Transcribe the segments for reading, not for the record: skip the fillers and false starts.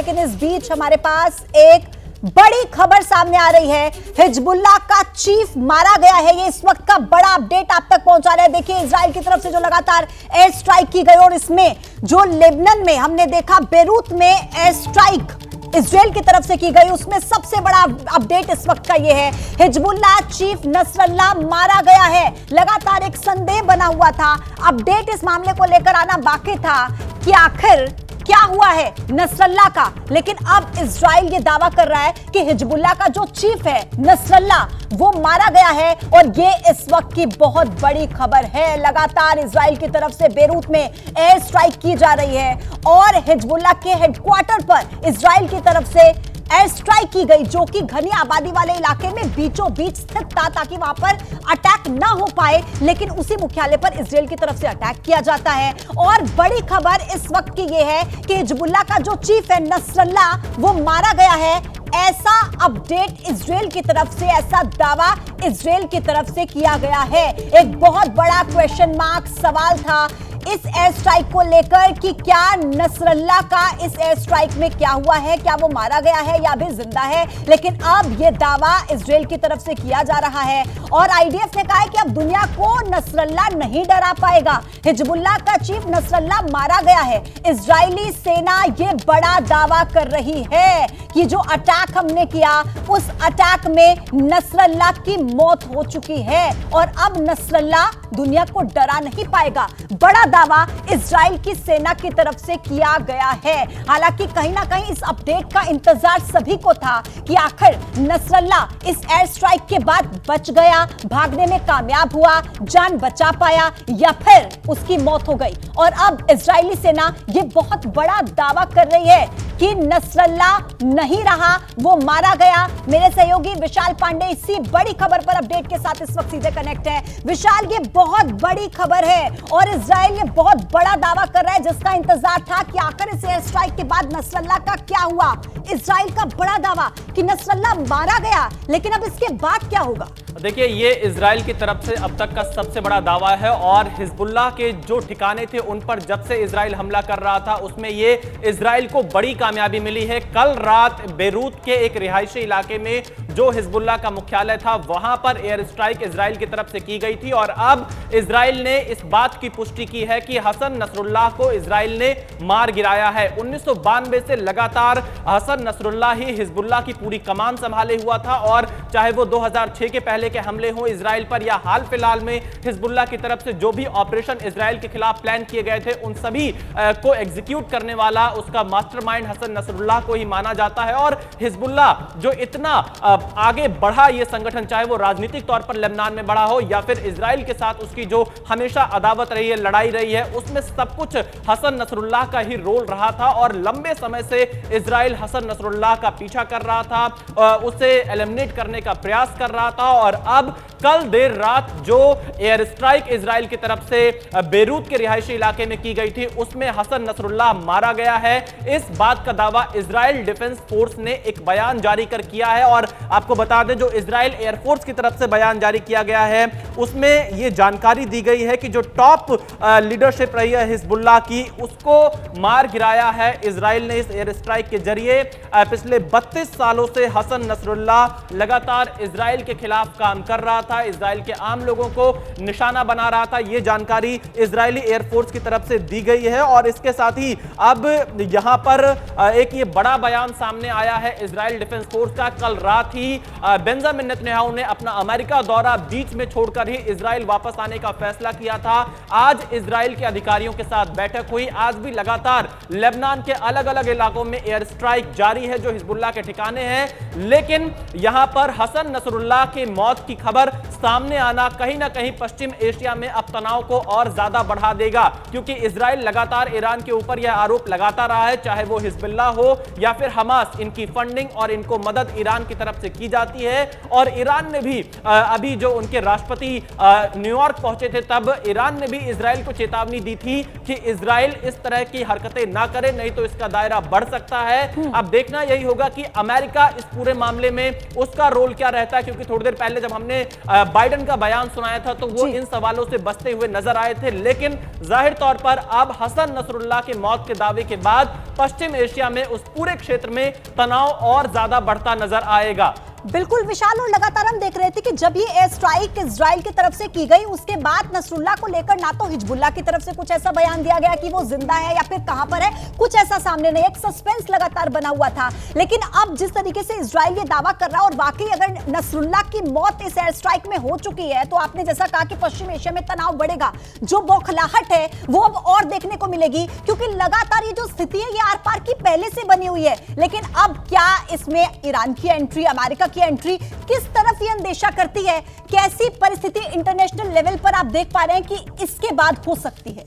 लेकिन इस बीच हमारे पास एक बड़ी खबर सामने आ रही है। हिजबुल्लाह का चीफ मारा गया है, ये इस वक्त का बड़ा अपडेट आप तक पहुंचा रहे हैं। देखिए, इजराइल की तरफ से जो लगातार एयर स्ट्राइक की गई और इसमें जो लेबनान में हमने देखा, बेरूत में एयर स्ट्राइक इजराइल की तरफ से की गई, उसमें सबसे बड़ा अपडेट इस वक्त का यह है, हिजबुल्लाह चीफ नसरल्लाह मारा गया है। लगातार एक संदेह बना हुआ था, अपडेट इस मामले को लेकर आना बाकी था कि आखिर क्या हुआ है नसरल्लाह का। लेकिन अब इजराइल ये दावा कर रहा है कि हिजबुल्लाह का जो चीफ है नसरल्लाह वो मारा गया है, और ये इस वक्त की बहुत बड़ी खबर है। लगातार इजराइल की तरफ से बेरूत में एयर स्ट्राइक की जा रही है और हिजबुल्लाह के हेडक्वार्टर पर इजराइल की तरफ से एयर स्ट्राइक की गई, जो कि घनी आबादी वाले इलाके में बीचों बीच स्थित था, ताकि वहां पर अटैक ना हो पाए। लेकिन उसी मुख्यालय पर इजराइल की तरफ से अटैक किया जाता है। और बड़ी खबर इस वक्त की यह है कि हिजबुल्लाह का जो चीफ है नसरल्लाह वो मारा गया है। ऐसा अपडेट इजराइल की तरफ से, ऐसा दावा इजराइल की तरफ से किया गया है। एक बहुत बड़ा क्वेश्चन मार्क सवाल था इस एयर स्ट्राइक को लेकर कि क्या नसरल्लाह का इस एयर स्ट्राइक में क्या हुआ है, क्या वो मारा गया है या भी जिंदा है। लेकिन अब ये दावा इजराइल की तरफ से किया जा रहा है और आईडीएफ ने कहा है कि अब दुनिया को नसरल्लाह नहीं डरा पाएगा। हिजबुल्लाह का चीफ नसरल्लाह मारा गया है। इजरायली सेना ये बड़ा दावा कर रही है कि जो अटैक हमने किया उस अटैक में नसरल्लाह की मौत हो चुकी है और अब नसरल्लाह दुनिया को डरा नहीं पाएगा। बड़ा दावा इजराइल की सेना की तरफ से किया गया है। हालांकि कहीं ना कहीं इस अपडेट का इंतजार सभी को था कि आखिर नसरल्लाह इस एयर स्ट्राइक के बाद बच गया, भागने में कामयाब हुआ, जान बचा पाया, या फिर उसकी मौत हो गई। और अब इजरायली सेना ये बहुत बड़ा दावा कर रही है कि नसरल्लाह नहीं रहा, वो मारा गया। मेरे सहयोगी विशाल पांडे इसी बड़ी खबर पर अपडेट के साथ इस वक्त सीधे कनेक्ट है। विशाल, ये बहुत बड़ी खबर है और इजराइल ये बहुत बड़ा दावा कर रहा है, जिसका इंतजार था कि आखिर इस एयर स्ट्राइक के बाद नसरल्लाह का क्या हुआ। इजराइल का बड़ा दावा कि नसरल्लाह मारा गया, लेकिन अब इसके बाद क्या होगा? देखिए, ये इजराइल की तरफ से अब तक का सबसे बड़ा दावा है और हिजबुल्लाह के जो ठिकाने थे उन पर जब से इजराइल हमला कर रहा था उसमें ये इजराइल को बड़ी कामयाबी मिली है। कल रात बेरूत के एक रिहायशी इलाके में जो हिजबुल्लाह का मुख्यालय था वहां पर एयर स्ट्राइक इजराइल की तरफ से की गई थी और अब इजराइल ने इस बात की पुष्टि की है कि हसन नसरुल्लाह को इजराइल ने मार गिराया है। 1992 से लगातार हसन नसरुल्लाह ही हिजबुल्लाह की पूरी कमान संभाले हुआ था और चाहे वो 2006 के पहले के हमले हो इजराइल पर या हाल फिलहाल में हिजबुल्लाह की तरफ से जो भी ऑपरेशन इजराइल के खिलाफ प्लान किए गए थे उन सभी को एग्जीक्यूट करने वाला उसका मास्टरमाइंड हसन नसरुल्लाह को ही माना जाता है। और हिजबुल्लाह जो इतना आगे बढ़ा ये संगठन, चाहे वो राजनीतिक तौर पर लेबनान में बढ़ा हो या फिर इजराइल के साथ उसकी जो हमेशा अदावत रही है, लड़ाई रही है, उसमें सब कुछ हसन नसरुल्लाह का ही रोल रहा था और लंबे समय से इजराइल हसन नसरुल्लाह का पीछा कर रहा था, उसे एलिमिनेट करने का प्रयास कर रहा था। और अब कल देर रात जो एयर स्ट्राइक इजराइल की तरफ से बेरूत के रिहायशी इलाके में की गई थी उसमें हसन नसरुल्लाह मारा गया है। इस बात का दावा इजराइल डिफेंस फोर्स ने एक बयान जारी कर किया है और आपको बता दें जो इजराइल एयरफोर्स की तरफ से बयान जारी किया गया है उसमें यह जानकारी दी गई है कि जो टॉप लीडरशिप रही है हिजबुल्लाह की उसको मार गिराया है इजराइल ने इस एयर स्ट्राइक के जरिए। पिछले 32 सालों से हसन नसरुल्लाह लगातार इजराइल के खिलाफ काम कर रहा था, इजराइल के आम लोगों को निशाना बना रहा था। यह जानकारी इजरायली एयरफोर्स की तरफ से दी गई है और इसके साथ ही अब यहां पर एक ये बड़ा बयान सामने आया है इजराइल डिफेंस फोर्स का। कल रात ही बेंजामिन नेतन्याहू ने अपना अमेरिका दौरा बीच में छोड़कर ही इजराइल वापस आने का फैसला किया था। आज इजराइल के अधिकारियों के साथ बैठक हुई। आज भी लगातार लेबनान के अलग अलग इलाकों में एयर स्ट्राइक जारी है जो हिजबुल्लाह के ठिकाने हैं, लेकिन यहां पर हसन नसरुल्लाह की मौत की खबर सामने आना कहीं ना कहीं पश्चिम एशिया में अब तनाव को और ज्यादा बढ़ा देगा, क्योंकि इजराइल लगातार ईरान के ऊपर यह आरोप लगाता रहा है, चाहे वो हिजबुल्लाह हो या फिर हमास, इनकी फंडिंग और इनको मदद ईरान की तरफ से की जाती है। और ईरान ने भी अभी जो उनके राष्ट्रपति न्यूयॉर्क पहुंचे थे तब ईरान ने भी इजराइल को चेतावनी दी थी कि इजराइल इस तरह की हरकतें ना करे, नहीं तो इसका दायरा बढ़ सकता है। अब देखना यही होगा कि अमेरिका इस पूरे मामले में उसका रोल क्या रहता है, क्योंकि थोड़ी देर पहले जब हमने बाइडेन का बयान सुनाया था तो वो इन सवालों से बचते हुए नजर आए थे। लेकिन जाहिर तौर पर अब हसन नसरुल्लाह के मौत के दावे के बाद पश्चिम एशिया में उस पूरे क्षेत्र में तनाव और ज्यादा बढ़ता नजर आएगा। बिल्कुल विशाल, और लगातार हम देख रहे थे कि जब ये एयर स्ट्राइक इजराइल की तरफ से की गई उसके बाद नसरुल्लाह को लेकर ना तो हिजबुल्लाह की तरफ से कुछ ऐसा बयान दिया गया कि वो जिंदा है या फिर कहां पर है, कुछ ऐसा सामने नहीं, एक सस्पेंस लगातार बना हुआ था। लेकिन अब जिस तरीके से इजराइल ये दावा कर रहा है और वाकई अगर नसरुल्लाह की मौत इस एयर स्ट्राइक में हो चुकी है तो आपने जैसा कहा कि पश्चिम एशिया में तनाव बढ़ेगा, जो बौखलाहट है वो अब और देखने को मिलेगी, क्योंकि लगातार ये जो स्थिति है ये आर पार की पहले से बनी हुई है। लेकिन अब क्या इसमें ईरान की एंट्री, अमेरिका की एंट्री किस तरफ ये अंदेशा करती है, कैसी परिस्थिति इंटरनेशनल लेवल पर आप देख पा रहे हैं कि इसके बाद हो सकती है?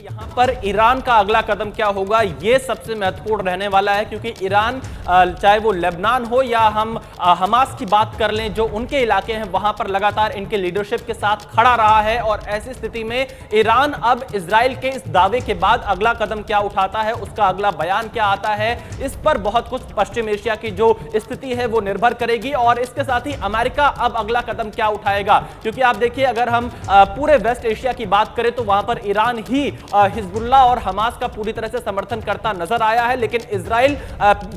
यहाँ पर ईरान का अगला कदम क्या होगा ये सबसे महत्वपूर्ण रहने वाला है, क्योंकि ईरान चाहे वो लेबनान हो या हम हमास की बात कर लें, जो उनके इलाके हैं वहां पर लगातार इनके लीडरशिप के साथ खड़ा रहा है। और ऐसी स्थिति में ईरान अब इजराइल के इस दावे के बाद अगला कदम क्या उठाता है, उसका अगला बयान क्या आता है, इस पर बहुत कुछ पश्चिम एशिया की जो स्थिति है वो निर्भर करेगी। और इसके साथ ही अमेरिका अब अगला कदम क्या उठाएगा, क्योंकि आप देखिए अगर हम पूरे वेस्ट एशिया की बात करें तो वहां पर ईरान ही हिजबुल्लाह और हमास का पूरी तरह से समर्थन करता नजर आया है। लेकिन इजराइल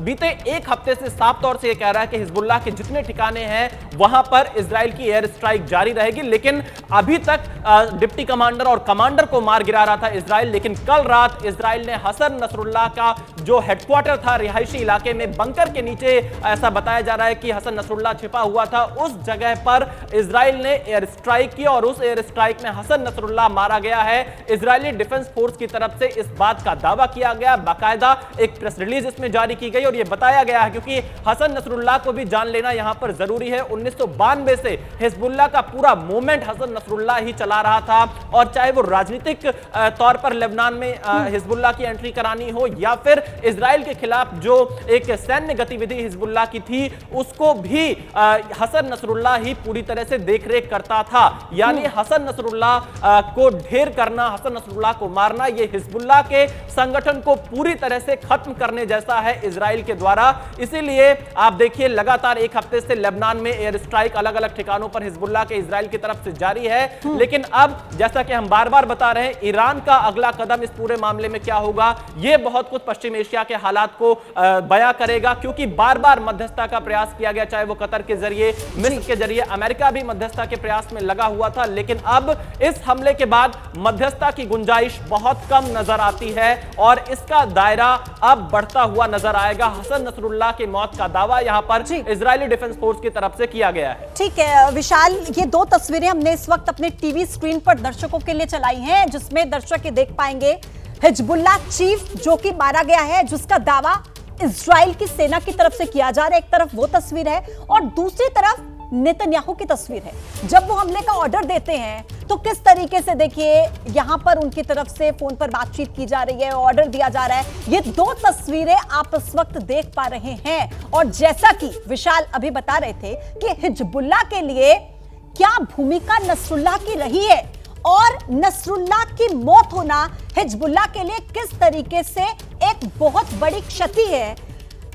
बीते एक हफ्ते से साफ तौर से यह कह रहा है कि हिजबुल्लाह के जितने ठिकाने हैं वहां पर इजराइल की एयर स्ट्राइक जारी रहेगी। लेकिन अभी तक डिप्टी कमांडर और कमांडर को मार गिरा रहा था इजराइल। लेकिन कल रात इजराइल ने हसन नसरुल्लाह का जो हेडक्वार्टर था रिहायशी इलाके में बंकर के नीचे, ऐसा बताया जा रहा है कि हसन नसरुल्लाह छिपा हुआ था, उस जगह पर इजराइल ने एयर स्ट्राइक की और उस एयर स्ट्राइक में हसन नसरुल्लाह मारा गया है। इजरायली डिफेंस फोर्स की तरफ से इस बात का दावा किया गया, बाकायदा एक प्रेस रिलीज इसमें जारी की गई और यह बताया गया है, क्योंकि हसन नसरुल्लाह को भी जान लेना यहां पर जरूरी है। 1992 से हिजबुल्लाह का पूरा मूवमेंट हसन नसरुल्लाह ही चला रहा था, और चाहे वो राजनीतिक तौर पर लेबनान में हिजबुल्लाह की एंट्री करानी हो या फिर इजराइल के खिलाफ जो एक सैन्य गतिविधि हिजबुल्लाह की थी उसको भी हसन नसरुल्लाह ही पूरी तरह से देखरेख करता था। यानी हसन नसरुल्लाह को ढेर करना, हसन नसरुल्लाह को मारना, ये हिजबुल्लाह के संगठन को पूरी तरह से खत्म करने जैसा है इजराइल के द्वारा। इसीलिए आप देखिए लगातार एक हफ्ते से लेबनान में एयर स्ट्राइक अलग अलग ठिकानों पर हिजबुल्लाह के इजराइल की तरफ से जारी है। लेकिन अब जैसा कि हम बार बार बता रहे हैं, ईरान का अगला कदम इस पूरे मामले में क्या होगा यह बहुत कुछ पश्चिम एशिया के हालात को बयां करेगा, क्योंकि बार बार मध्यस्थता का प्रयास किया गया, चाहे वो कतर के जरिए, मिस्र के जरिए, अमेरिका भी मध्यस्थता के प्रयास में लगा हुआ था। लेकिन अब इस हमले के बाद मध्यस्थता की गुंजाइश बहुत कम नजर आती है और इसका दायरा अब बढ़ता हुआ नजर आएगा। हसन नसरुल्लाह की मौत का दावा यहां पर इजरायली डिफेंस फोर्स की तरफ से किया गया है। ठीक है विशाल, ये दो तस्वीरें हमने इस वक्त अपने टीवी स्क्रीन पर दर्शकों के लिए चलाई हैं, जिसमें दर्शक ये देख पाएंगे हिजबुल्लाह चीफ जो कि मारा गया है, जिसका दावा इजराइल की सेना की तरफ से किया जा रहा है। एक तरफ वो तस्वीर है और दूसरी तरफ नेतन्याहू की तस्वीर है। जब वो हमले का ऑर्डर देते हैं तो किस तरीके से देखिए यहां पर उनकी तरफ से फोन पर बातचीत की जा रही है, ऑर्डर दिया जा रहा है। ये दो तस्वीरें आप इस वक्त देख पा रहे हैं। और जैसा कि विशाल अभी बता रहे थे कि हिजबुल्लाह के लिए क्या भूमिका नसरुल्लाह की रही है और नसरुल्लाह की मौत होना हिजबुल्लाह के लिए किस तरीके से एक बहुत बड़ी क्षति है।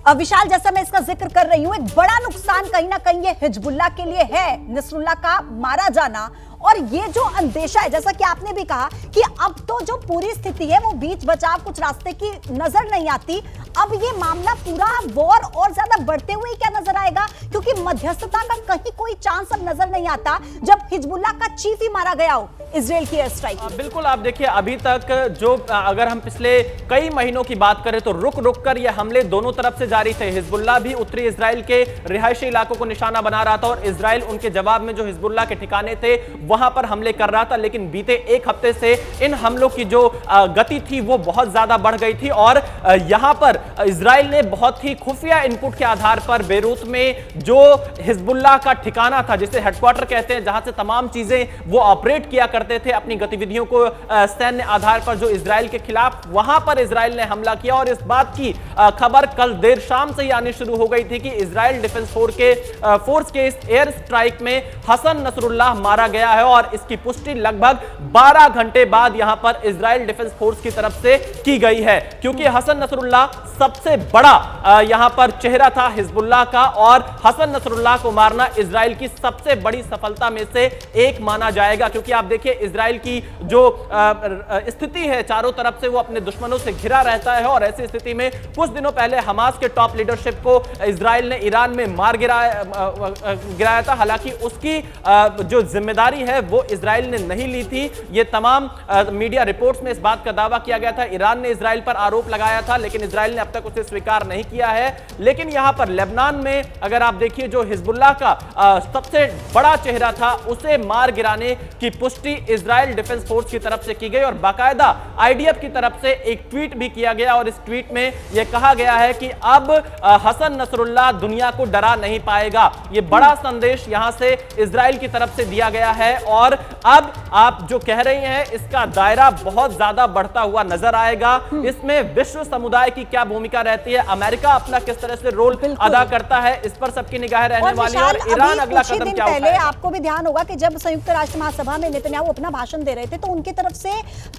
विशाल, जैसा मैं इसका जिक्र कर रही हूं, एक बड़ा नुकसान कहीं ना कहीं ये हिजबुल्लाह के लिए है, नसरुल्लाह का मारा जाना। और ये जो अंदेशा है, जैसा कि आपने भी कहा कि अब तो जो पूरी स्थिति है वो बीच बचाव कुछ रास्ते की नजर नहीं आती। अब ये मामला पूरा वॉर और ज्यादा बढ़ते हुए क्या नजर आएगा, क्योंकि मध्यस्थता का कहीं कोई चांस अब नजर नहीं आता जब हिजबुल्लाह का चीफ ही मारा गया हो इजराइल की एयर स्ट्राइक। बिल्कुल, आप देखिए अभी तक जो अगर हम पिछले कई महीनों की बात करें तो रुक रुक कर ये हमले दोनों तरफ से जारी थे। हिजबुल्लाह भी उत्तरी इजराइल के रिहायशी इलाकों को निशाना बना रहा था और इजराइल उनके जवाब में जो हिजबुल्लाह के ठिकाने थे वहां पर हमले कर रहा था। लेकिन बीते एक हफ्ते से इन हमलों की जो गति थी वो बहुत ज्यादा बढ़ गई थी और यहां पर इजराइल ने बहुत ही खुफिया इनपुट के आधार पर बेरूत में जो हिजबुल्लाह का ठिकाना था, जिसे हेडक्वार्टर कहते हैं, जहां से तमाम चीजें वो ऑपरेट किया करते करते थे अपनी गतिविधियों को सैन्य आधार पर जो इजराइल के खिलाफ, वहां पर इजराइल ने हमला किया। और इस बात की खबर कल देर शाम से ही आनी शुरू हो गई थी कि इजराइल डिफेंस फोर्स के इस एयर स्ट्राइक में हसन नसरुल्लाह मारा गया है। और इसकी पुष्टि लगभग 12 घंटे बाद यहां पर इजराइल डिफेंस फोर्स की तरफ से की गई है, क्योंकि हसन नसरुल्लाह सबसे बड़ा यहां पर चेहरा था हिजबुल्लाह का, और हसन नसरुल्लाह को मारना इजराइल की सबसे बड़ी सफलता में से एक माना जाएगा। क्योंकि आप देखिए इजराइल की जो स्थिति है, चारों तरफ से वो अपने दुश्मनों से घिरा रहता है, और ऐसी स्थिति में कुछ दिनों पहले हमास के टॉप लीडरशिप को इजराइल ने ईरान में मार गिराया था। हालांकि उसकी जो जिम्मेदारी है वो इजराइल ने नहीं ली थी। ये तमाम मीडिया रिपोर्ट्स में इस बात का दावा किया गया था, ईरान ने इजराइल पर आरोप लगाया था, लेकिन इजराइल ने अब तक उसे स्वीकार नहीं किया है। लेकिन यहां पर लेबनान में अगर आप देखिए, जो हिजबुल्लाह का सबसे बड़ा चेहरा था, उसे मार गिराने की पुष्टि इजराइल डिफेंस फोर्स की तरफ से की गई, और बाकायदा आईडीएफ की तरफ से एक ट्वीट भी किया गया। और इस ट्वीट में यह कहा गया है कि अब हसन नसरुल्लाह दुनिया को डरा नहीं पाएगा। यह बड़ा संदेश यहां से इजराइल की तरफ से दिया गया है। और अब आप जो कह रही हैं, इसका दायरा बहुत ज्यादा बढ़ता हुआ नजर आएगा। इसमें विश्व समुदाय की क्या भूमिका रहती है, अमेरिका अपना किस तरह से रोल अदा करता है, इस पर सबकी निगाहें रहने वाली है। और ईरान अगला कदम क्या पहले आपको भी ध्यान होगा कि जब संयुक्त राष्ट्र महासभा में नेतन्याहू अपना भाषण दे रहे थे, तो उनकी तरफ से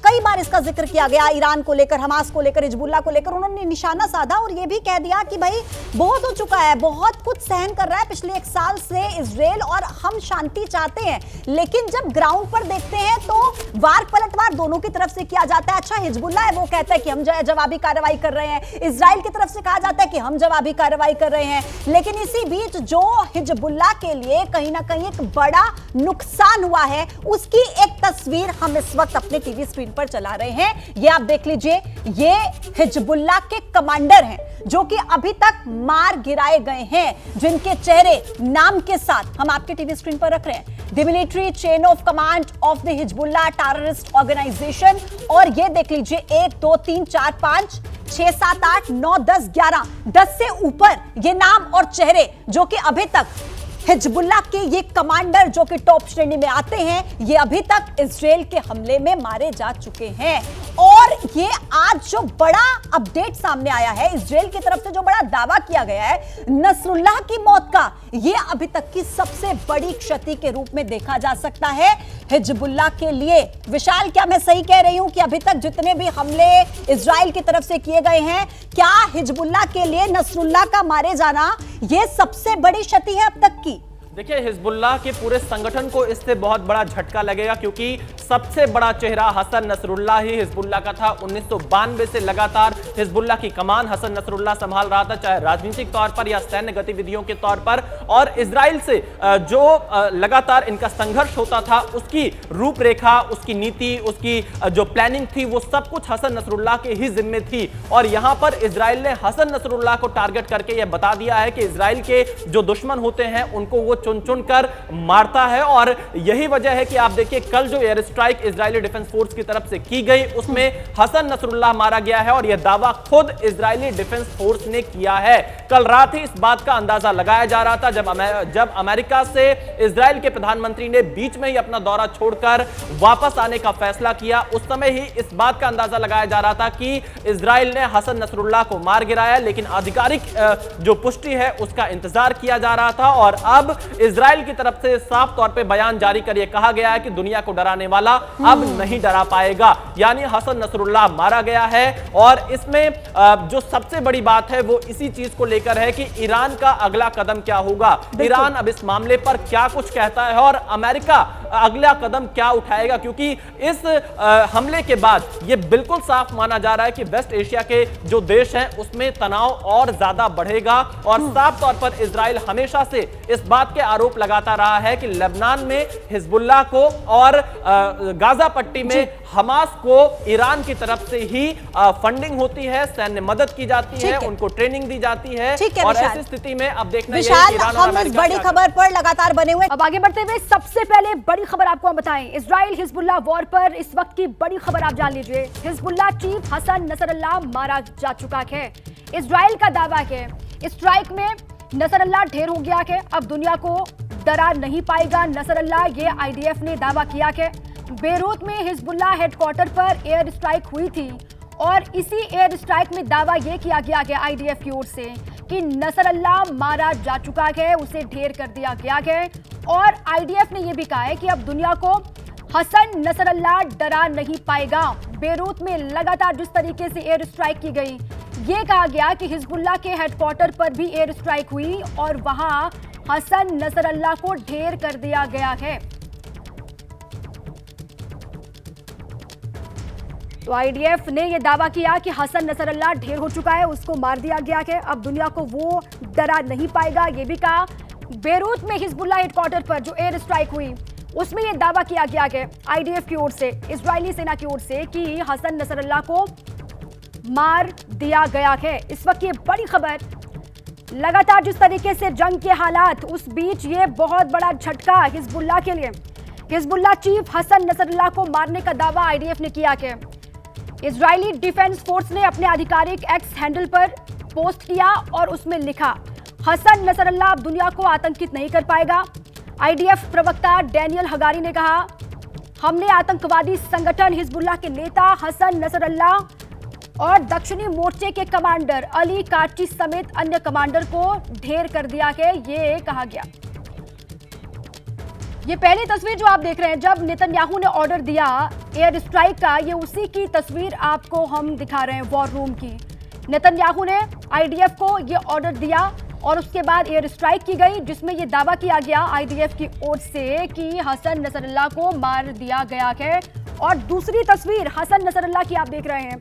कई बार इसका जिक्र किया गया, ईरान को लेकर, हमास को लेकर, हिजबुल्लाह को लेकर उन्होंने निशाना साधा और यह भी कह दिया कि भाई बहुत हो चुका है, बहुत कुछ सहन कर रहा है पिछले 1 साल से इजराइल, और हम शांति चाहते हैं। लेकिन जब ग्राउंड पर देखते हैं तो वार पलटवार दोनों की तरफ से किया जाता है। अच्छा, हिजबुल्लाह है, वो कहता है कि हम जवाबी कार्रवाई कर रहे हैं, इजराइल की तरफ से कहा जाता है कि हम जवाबी कार्रवाई कर रहे हैं। लेकिन इसी बीच जो हिजबुल्लाह के लिए कहीं ना कहीं एक बड़ा नुकसान हुआ है, उसकी एक तस्वीर हम इस वक्त अपने टीवी स्क्रीन पर चला रहे हैं। ये आप देख लीजिए, ये हिजबुल्लाह के कमांडर हैं जो कि अभी तक मार गिराए गए हैं, जिनके चेहरे नाम के साथ हम आपके टीवी स्क्रीन पर रख रहे हैं, the military chain of command of the Hezbollah terrorist organization. और ये देख लीजिए, 1 2 3 4 5 6 7 8 9 10 11 10 से ऊपर ये नाम और चेहरे जो कि अभी तक हिजबुल्लाह के ये कमांडर जो कि टॉप श्रेणी में आते हैं, ये अभी तक इजराइल के हमले में मारे जा चुके हैं। और ये आज जो बड़ा अपडेट सामने आया है, इजराइल की तरफ से जो बड़ा दावा किया गया है नसरुल्लाह की मौत का, ये अभी तक की सबसे बड़ी क्षति के रूप में देखा जा सकता है हिजबुल्लाह के लिए। विशाल, क्या मैं सही कह रही हूं कि अभी तक जितने भी हमले इजराइल की तरफ से किए गए हैं, क्या हिजबुल्लाह के लिए नसरुल्लाह का मारे जाना ये सबसे बड़ी क्षति है अब तक की? देखिए, हिजबुल्लाह के पूरे संगठन को इससे बहुत बड़ा झटका लगेगा, क्योंकि सबसे बड़ा चेहरा हसन नसरुल्लाह ही हिजबुल्लाह का था। 1992 से लगातार हिजबुल्लाह की कमान हसन नसरुल्लाह संभाल रहा था, चाहे राजनीतिक तौर पर या सैन्य गतिविधियों के तौर पर। और इजराइल से जो लगातार इनका संघर्ष होता था, उसकी रूपरेखा, उसकी नीति, उसकी जो प्लानिंग थी, वो सब कुछ हसन नसरुल्लाह के ही जिम्मे थी। और यहां पर इजराइल ने हसन नसरुल्लाह को टारगेट करके यह बता दिया है कि इजराइल के जो दुश्मन होते हैं उनको वो चुन चुन कर मारता है। और यही वजह है कि आप देखिए, कल जो air strike Israeli defence force की तरफ से की गई, उसमें हसन नसरुल्लाह मारा गया है। और यह दावा खुद इजरायली डिफेंस फोर्स ने किया है। कल रात ही इस बात का अंदाजा लगाया जा रहा था, जब अमेरिका से इजराइल के प्रधानमंत्री ने बीच में ही अपना दौरा छोड़कर वापस आने का फैसला किया, उस समय ही इस बात का अंदाजा लगाया जा रहा था कि इजराइल ने हसन नसरुल्लाह को मार गिराया। लेकिन आधिकारिक जो पुष्टि है उसका इंतजार किया जा रहा था। और अब इजराइल की तरफ से साफ तौर पे बयान जारी कर यह कहा गया है कि दुनिया को डराने वाला अब नहीं डरा पाएगा, यानी हसन नसरुल्लाह मारा गया है। और इसमें जो सबसे बड़ी बात है वो इसी चीज को लेकर है कि ईरान का अगला कदम क्या होगा, ईरान अब इस मामले पर क्या कुछ कहता है और अमेरिका अगला कदम क्या उठाएगा। क्योंकि इस हमले के बाद यह बिल्कुल साफ माना जा रहा है कि वेस्ट एशिया के जो देश हैं उसमें तनाव और ज्यादा बढ़ेगा। और साफ तौर पर इजराइल हमेशा से इस बात के आरोप लगाता रहा है कि लेबनान में हिजबुल्लाह को और गाजा पट्टी में हमास को ईरान की तरफ से ही फंडिंग होती है, सैन्य मदद की जाती है, उनको ट्रेनिंग दी जाती है। और ऐसी स्थिति में अब देखना विशाल, हम इस बड़ी खबर पर लगातार बने हुए। अब आगे बढ़ते हुए सबसे पहले बड़ी खबर आपको हम बताएं, इजराइल हिजबुल्लाह वॉर पर इस वक्त की बड़ी खबर आप जान लीजिए। हिजबुल्लाह चीफ हसन नसरुल्लाह मारा जा चुका है। इजराइल का दावा है स्ट्राइक में नसरुल्लाह ढेर हो गया है, अब दुनिया को डरा नहीं पाएगा नसरुल्लाह, ये आईडीएफ ने दावा किया है। बेरूत में हिजबुल्लाह हेडक्वार्टर पर एयर स्ट्राइक हुई थी और इसी एयर स्ट्राइक में दावा यह किया गया है आईडीएफ की ओर से कि नसरल्लाह मारा जा चुका है, उसे ढेर कर दिया गया है। और आईडीएफ ने यह भी कहा है कि अब दुनिया को हसन नसरल्लाह डरा नहीं पाएगा। बेरूत में लगातार जिस तरीके से एयर स्ट्राइक की गई, ये कहा गया कि हिजबुल्लाह के हेडक्वार्टर पर भी एयर स्ट्राइक हुई और वहां हसन नसरल्लाह को ढेर कर दिया गया है। तो आईडीएफ ने यह दावा किया कि हसन नसरल्लाह ढेर हो चुका है, उसको मार दिया गया है, अब दुनिया को वो डरा नहीं पाएगा। यह भी कहा बेरूत में हिजबुल्लाह हेडक्वार्टर पर जो एयर स्ट्राइक हुई उसमें यह दावा किया गया है आईडीएफ की ओर से, इजरायली सेना की ओर से, कि हसन नसरल्लाह को मार दिया गया है। इस वक्त ये बड़ी खबर, लगातार जिस तरीके से जंग के हालात, उस बीच ये बहुत बड़ा झटका हिजबुल्लाह के लिए। हिजबुल्लाह चीफ हसन नसरल्लाह को मारने का दावा आईडीएफ ने किया है। इजरायली डिफेंस फोर्स ने अपने आधिकारिक एक्स हैंडल पर पोस्ट किया और उसमें लिखा, हसन नसरल्लाह अब दुनिया को आतंकित नहीं कर पाएगा। आईडीएफ प्रवक्ता डैनियल हगारी ने कहा, हमने आतंकवादी संगठन हिजबुल्लाह के नेता हसन नसरल्लाह और दक्षिणी मोर्चे के कमांडर अली कार्ची समेत अन्य कमांडर को ढेर कर दिया है, ये कहा गया। ये पहली तस्वीर जो आप देख रहे हैं, जब नेतन्याहू ने ऑर्डर दिया एयर स्ट्राइक का, ये उसी की तस्वीर आपको हम दिखा रहे हैं, वॉर रूम की। नेतन्याहू ने आईडीएफ को ये ऑर्डर दिया और उसके बाद एयर स्ट्राइक की गई, जिसमें यह दावा किया गया आईडीएफ की ओर से कि हसन नसरल्लाह को मार दिया गया है। और दूसरी तस्वीर हसन नसरल्लाह की आप देख रहे हैं।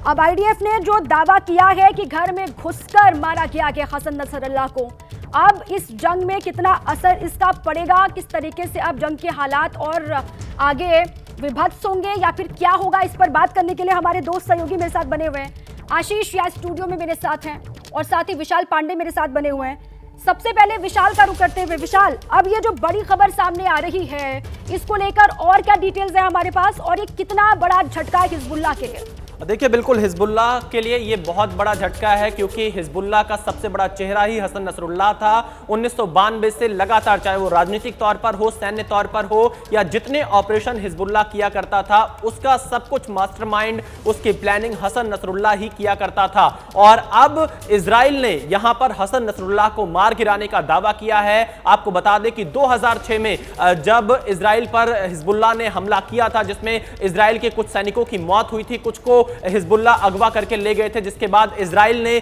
अब आईडीएफ ने जो दावा किया है कि घर में घुसकर मारा गया है हसन नसरल्लाह को, अब इस जंग में कितना असर इसका पड़ेगा, किस तरीके से अब जंग के हालात और आगे विभत्स होंगे या फिर क्या होगा, इस पर बात करने के लिए हमारे दोस्त सहयोगी मेरे साथ बने हुए हैं। आशीष या स्टूडियो में मेरे साथ हैं और साथ ही विशाल पांडे मेरे साथ बने हुए हैं। सबसे पहले विशाल का रुख करते हुए, विशाल, अब ये जो बड़ी खबर सामने आ रही है, इसको लेकर और क्या डिटेल्स है हमारे पास और ये कितना बड़ा झटका है हिजबुल्लाह के लिए? देखिए, बिल्कुल हिजबुल्लाह के लिए ये बहुत बड़ा झटका है, क्योंकि हिजबुल्लाह का सबसे बड़ा चेहरा ही हसन नसरुल्लाह था। 1992 से लगातार, चाहे वो राजनीतिक तौर पर हो, सैन्य तौर पर हो, या जितने ऑपरेशन हिजबुल्लाह किया करता था, उसका सब कुछ मास्टरमाइंड, उसकी प्लानिंग हसन नसरुल्लाह ही किया करता था। और अब इजराइल ने यहां पर हसन नसरुल्लाह को मार गिराने का दावा किया है। आपको बता दें कि 2006 में जब इजराइल पर हिजबुल्लाह ने हमला किया था, जिसमें इजराइल के कुछ सैनिकों की मौत हुई थी, कुछ को हिजबुल्लाह अगवा करके ले गए थे, जिसके बाद इजराइल ने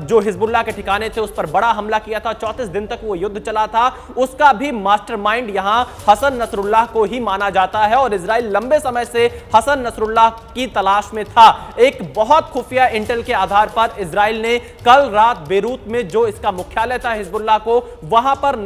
जो हिजबुल्लाह के ठिकाने थे उस पर बड़ा हमला किया था। 34 दिन तक वो युद्ध चला था। उसका भी मास्टरमाइंड यहां हसन नसरुल्लाह को ही माना जाता है और इजराइल लंबे समय से हसन नसरुल्लाह की तलाश में था। एक बहुत खुफिया इंटेल के आधार पर इजराइल ने कल रात बेरूत में, जो इसका मुख्यालय था हिजबुल्लाह को, वहां पर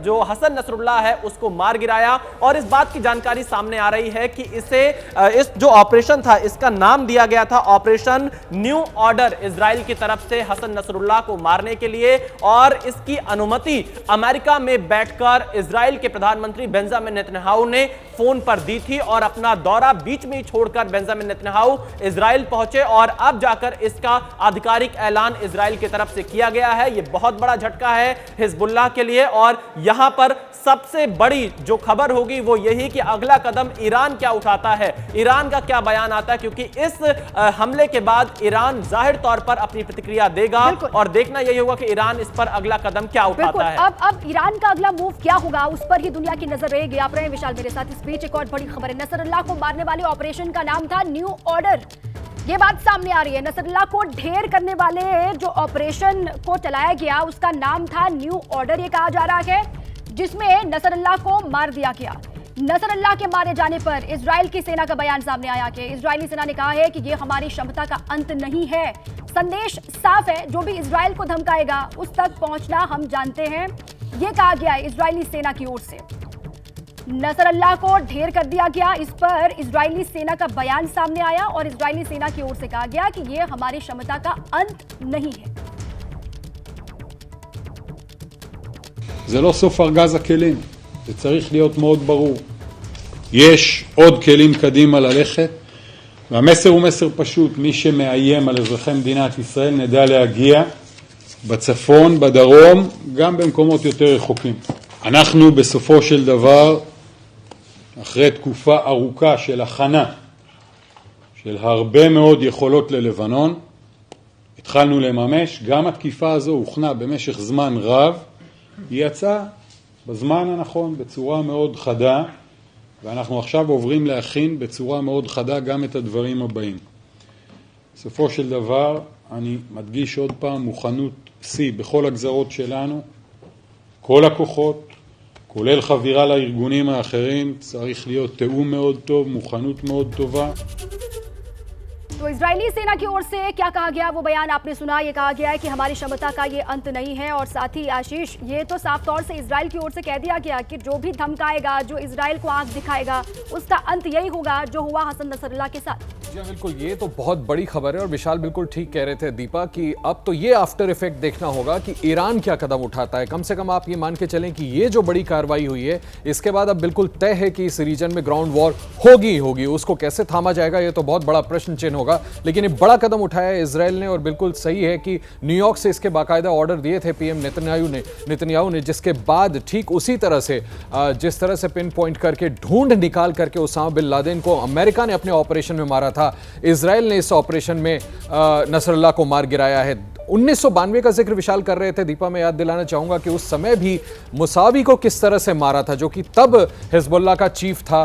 जो हसन नसरुल्लाह है उसको मार गिराया। और इस बात की जानकारी सामने आ रही है कि इस जो ऑपरेशन था, इसका नाम दिया गया था ऑपरेशन न्यू ऑर्डर, इजराइल की तरफ से हसन नसरुल्लाह को मारने के लिए। और इसकी अनुमति अमेरिका में बैठकर इजराइल के प्रधानमंत्री बेंजामिन नेतन्याहू ने फोन पर दी थी और अपना दौरा बीच में ही छोड़कर बेंजामिन नेतन्याहू इजराइल पहुंचे और अब जाकर इसका आधिकारिक ऐलान इजराइल की तरफ से किया गया है। यह बहुत बड़ा झटका है हिजबुल्लाह के लिए। और यहां पर सबसे बड़ी जो खबर होगी वो यही कि अगला कदम ईरान क्या उठाता है, ईरान का क्या बयान आता है, क्योंकि इस हमले के बाद ईरान जाहिर तौर पर अपनी प्रतिक्रिया देगा और देखना यही होगा कि ईरान इस पर अगला कदम क्या उठाता है। अब ईरान का अगला मूव क्या होगा, उस पर ही दुनिया की नजर रहेगी। आप रहे विशाल मेरे साथ। इस बीच एक और बड़ी खबर है, नसरुल्लाह को मारने वाले ऑपरेशन का नाम था न्यू ऑर्डर। ये बात सामने आ रही है, नसरुल्लाह को ढेर करने वाले जो ऑपरेशन को चलाया गया उसका नाम था न्यू ऑर्डर। ये कहा जा रहा है जिसमें नसरुल्लाह को मार दिया गया। नसरुल्लाह के मारे जाने पर इजराइल की सेना का बयान सामने आया कि इजरायली सेना ने कहा है कि यह हमारी क्षमता का अंत नहीं है। संदेश साफ है, जो भी इजराइल को धमकाएगा उस तक पहुंचना हम जानते हैं, यह कहा गया है इजरायली सेना की ओर से। नसरुल्लाह को ढेर कर दिया गया, इस पर इजरायली सेना का बयान सामने आया और इजरायली सेना की ओर से कहा गया कि यह हमारी क्षमता का अंत नहीं है। זה לא סוף ארגז הכלים, זה צריך להיות מאוד ברור. יש עוד כלים קדימה ללכת, והמסר הוא מסר פשוט, מי שמאיים על אזרחי מדינת ישראל נדע להגיע בצפון, בדרום, גם במקומות יותר רחוקים. אנחנו בסופו של דבר אחרי תקופה ארוכה של הכנה של הרבה מאוד יכולות ללבנון, התחלנו לממש. גם התקיפה הזו הוכנה במשך זמן רב, היא יצאה בזמן הנכון בצורה מאוד חדה, ואנחנו עכשיו עוברים להכין בצורה מאוד חדה גם את הדברים הבאים. בסופו של דבר, אני מדגיש עוד פעם, מוכנות שיא בכל הגזרות שלנו, כל הכוחות, כולל חבירה לארגונים האחרים, צריך להיות תיאום מאוד טוב, מוכנות מאוד טובה. तो इजरायली सेना की ओर से क्या कहा गया वो बयान आपने सुना। ये कहा गया है कि हमारी क्षमता का ये अंत नहीं है, और साथ ही आशीष ये तो साफ तौर से इजराइल की ओर से कह दिया गया कि जो भी धमकाएगा, जो इजराइल को आंख दिखाएगा, उसका अंत यही होगा जो हुआ हसन नसरुल्लाह के साथ। जी बिल्कुल, ये तो बहुत बड़ी खबर है और विशाल बिल्कुल ठीक कह रहे थे दीपा कि अब तो ये आफ्टर इफेक्ट देखना होगा कि ईरान क्या कदम उठाता है। कम से कम आप ये मान के चलें कि ये जो बड़ी कार्रवाई हुई है इसके बाद अब बिल्कुल तय है कि इस रीजन में ग्राउंड वॉर होगी ही होगी। उसको कैसे थामा जाएगा ये तो बहुत बड़ा प्रश्न चिन्ह होगा, लेकिन एक बड़ा कदम उठाया है इजराइल ने। और बिल्कुल सही है कि न्यूयॉर्क से इसके बाकायदा ऑर्डर दिए थे पीएम नेतन्याहू ने, जिसके बाद ठीक उसी तरह से जिस तरह से पिन पॉइंट करके ढूंढ निकाल करके उसामा बिन लादेन को अमेरिका ने अपने ऑपरेशन में मारा था, इजराइल ने इस ऑपरेशन में नसरुल्लाह को मार गिराया है। 1992 का जिक्र विशाल कर रहे थे दीपा, मैं याद दिलाना चाहूंगा कि उस समय भी मुसावी को किस तरह से मारा था, जो कि तब हिजबुल्लाह का चीफ था।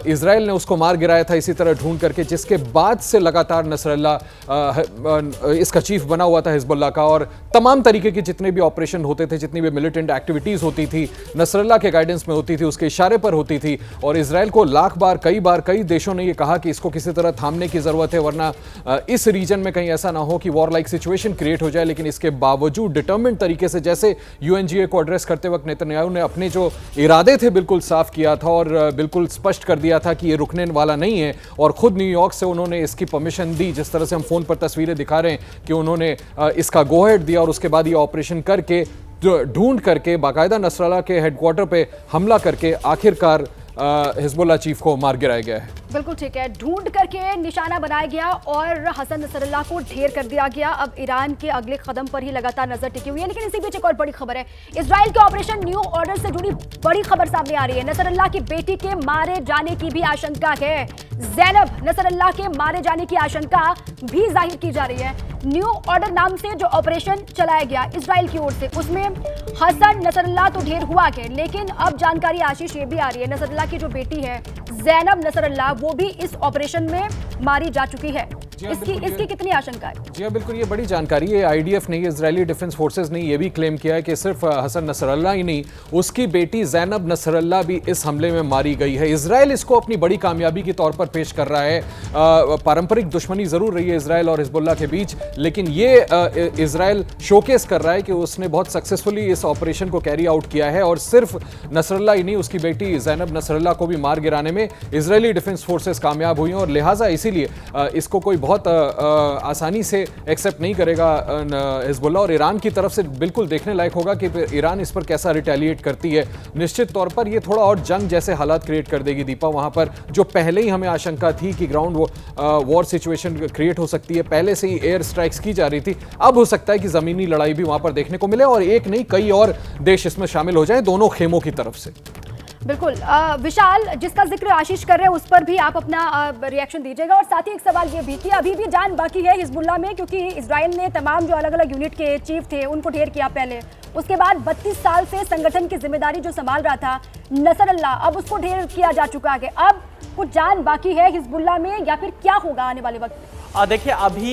इजराइल ने उसको मार गिराया था इसी तरह ढूंढ करके, जिसके बाद से लगातार नसरुल्लाह इसका चीफ बना हुआ था हिजबुल्लाह का, और तमाम तरीके के जितने भी ऑपरेशन होते थे, जितनी भी मिलिटेंट एक्टिविटीज होती थी, नसरुल्लाह के गाइडेंस में होती थी, उसके इशारे पर होती थी। और इजराइल को लाख बार कई देशों ने यह कहा कि इसको किसी तरह थामने की जरूरत है, वरना इस रीजन में कहीं ऐसा ना हो कि वॉर लाइक सिचुएशन क्रिएट हो जाए। लेकिन इसके बावजूद डिटरमिन्ड तरीके से, जैसे यूएनजीए को एड्रेस करते वक्त नेतन्याहू ने अपने जो इरादे थे बिल्कुल साफ किया था और बिल्कुल स्पष्ट कर दिया था कि ये रुकने वाला नहीं है, और खुद न्यूयॉर्क से उन्होंने इसकी परमिशन दी। जिस तरह से हम फोन पर तस्वीरें दिखा रहे हैं कि उन्होंने इसका गो अहेड दिया, और उसके बाद ये ऑपरेशन करके ढूंढ करके बाकायदा नसरुल्लाह के हेडक्वार्टर पे हमला करके आखिरकार हिजबुल्लाह चीफ को मार गिराया गया है। बिल्कुल ठीक है, ढूंढ करके निशाना बनाया गया और हसन नसरुल्लाह को ढेर कर दिया गया। अब ईरान के अगले कदम पर ही लगातार नजर टिकी हुई है। लेकिन इसी बीच एक और बड़ी खबर है, इजराइल के ऑपरेशन न्यू ऑर्डर से जुड़ी बड़ी खबर सामने आ रही है। नसरुल्लाह की बेटी के मारे जाने की भी आशंका है। ज़ैनब नसरुल्लाह के मारे जाने की आशंका भी जाहिर की जा रही है। न्यू ऑर्डर नाम से जो ऑपरेशन चलाया गया इजराइल की ओर से, उसमें हसन नसरुल्लाह तो ढेर हुआ के, लेकिन अब जानकारी आशीष ये भी आ रही है, नसरुल्लाह की जो बेटी है ज़ैनब नसरुल्लाह, वो भी इस ऑपरेशन में मारी जा चुकी है। इसकी कितनी आशंका है? जी हाँ बिल्कुल, ये बड़ी जानकारी है। आईडीएफ ने, इजरायली डिफेंस फोर्सेस ने ये भी क्लेम किया है कि सिर्फ हसन नसरुल्लाह ही नहीं, उसकी बेटी ज़ैनब नसरुल्लाह भी इस हमले में मारी गई है। इजराइल इसको अपनी बड़ी कामयाबी के तौर पर पेश कर रहा है। पारंपरिक दुश्मनी जरूर रही है इजराइल और हिजबुल्लाह के बीच, लेकिन ये इजराइल शोकेस कर रहा है कि उसने बहुत सक्सेसफुली इस ऑपरेशन को कैरी आउट किया है, और सिर्फ नसरुल्लाह ही नहीं, उसकी बेटी ज़ैनब नसरुल्लाह को भी मार गिराने में इजरायली डिफेंस फोर्सेस कामयाब हुई हैं। और लिहाजा इसीलिए इसको कोई बहुत आसानी से एक्सेप्ट नहीं करेगा हिजबुल्लाह, और ईरान की तरफ से बिल्कुल देखने लायक होगा कि ईरान इस पर कैसा रिटेलिएट करती है। निश्चित तौर पर ये थोड़ा और जंग जैसे हालात क्रिएट कर देगी दीपा, वहां पर जो पहले ही हमें आशंका थी कि ग्राउंड वॉर सिचुएशन क्रिएट हो सकती है, पहले से ही एयर स्ट्राइक्स की जा रही थी, अब हो सकता है कि जमीनी लड़ाई भी वहां पर देखने को मिले, और एक नहीं कई और देश इसमें शामिल हो जाएं दोनों खेमों की तरफ से। बिल्कुल विशाल, जिसका जिक्र आशीष कर रहे हैं उस पर भी आप अपना रिएक्शन दीजिएगा। और साथ ही एक सवाल ये भी कि अभी भी जान बाकी है हिजबुल्लाह में, क्योंकि इजराइल ने तमाम जो अलग अलग यूनिट के चीफ थे उनको ढेर किया पहले, उसके बाद 32 साल से संगठन की जिम्मेदारी जो संभाल रहा था नसरुल्लाह, अब उसको ढेर किया जा चुका है। अब कुछ जान बाकी है हिजबुल्लाह में, या फिर क्या होगा आने वाले वक्त में? देखिए, अभी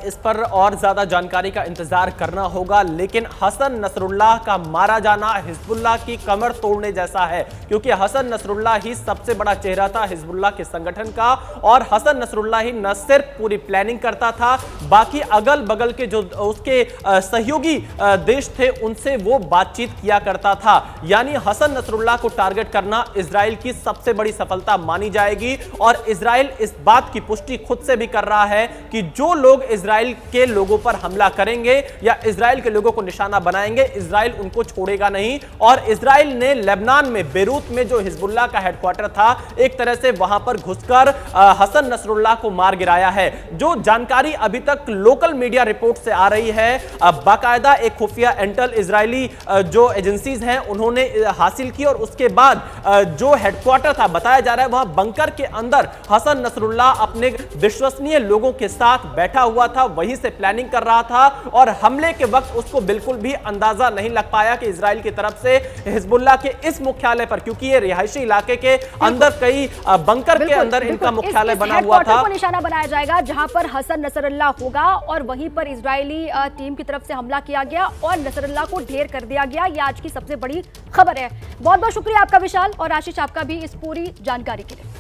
इस पर और ज्यादा जानकारी का इंतजार करना होगा, लेकिन हसन नसरुल्लाह का मारा जाना हिजबुल्लाह की कमर तोड़ने जैसा है, क्योंकि हसन नसरुल्लाह ही सबसे बड़ा चेहरा था हिजबुल्लाह के संगठन का, और हसन नसरुल्लाह ही न सिर्फ पूरी प्लानिंग करता था, बाकी अगल बगल के जो उसके सहयोगी देश थे उनसे वो बातचीत किया करता था। यानी हसन नसरुल्लाह को टारगेट करना इजराइल की सबसे बड़ी सफलता मानी जाएगी। और इजराइल इस बात की पुष्टि खुद से भी कर रहा है कि जो लोग इजराइल के लोगों पर हमला करेंगे या इजराइल के लोगों को निशाना बनाएंगे, इजराइल उनको छोड़ेगा नहीं। और इजराइल ने लेबनान में बेरूत में जो हिजबुल्लाह का हेडक्वार्टर था, एक तरह से वहां पर घुसकर हसन नसरुल्लाह को मार गिराया है। जो जानकारी अभी तक लोकल मीडिया रिपोर्ट से आ रही है, बाकायदा एक खुफिया इंटेल इजरायली जो एजेंसीज हैं उन्होंने हासिल की और उसके बाद जो हेडक्वार्टर था, बताया जा रहा है वहां बंकर के अंदर हसन नसरुल्लाह अपने विश्वसनीय लोगों के साथ बैठा हुआ था, वहीं से प्लानिंग कर रहा था। और हमले के वक्त उसको बिल्कुल भी अंदाजा नहीं लग पाया कि इजराइल की तरफ से हिजबुल्लाह के इस मुख्यालय पर, क्योंकि ये रिहायशी इलाके के अंदर कई बंकर के अंदर इनका मुख्यालय बना हुआ था, को निशाना बनाया जाएगा जहां पर हसन नसरुल्लाह होगा और वहीं पर इजरायली टीम की तरफ से हमला किया गया और नसरुल्लाह को ढेर कर दिया गया। ये आज की सबसे बड़ी खबर है। बहुत बहुत शुक्रिया आपका विशाल और आशीष, आपका भी इस पूरी जानकारी के लिए।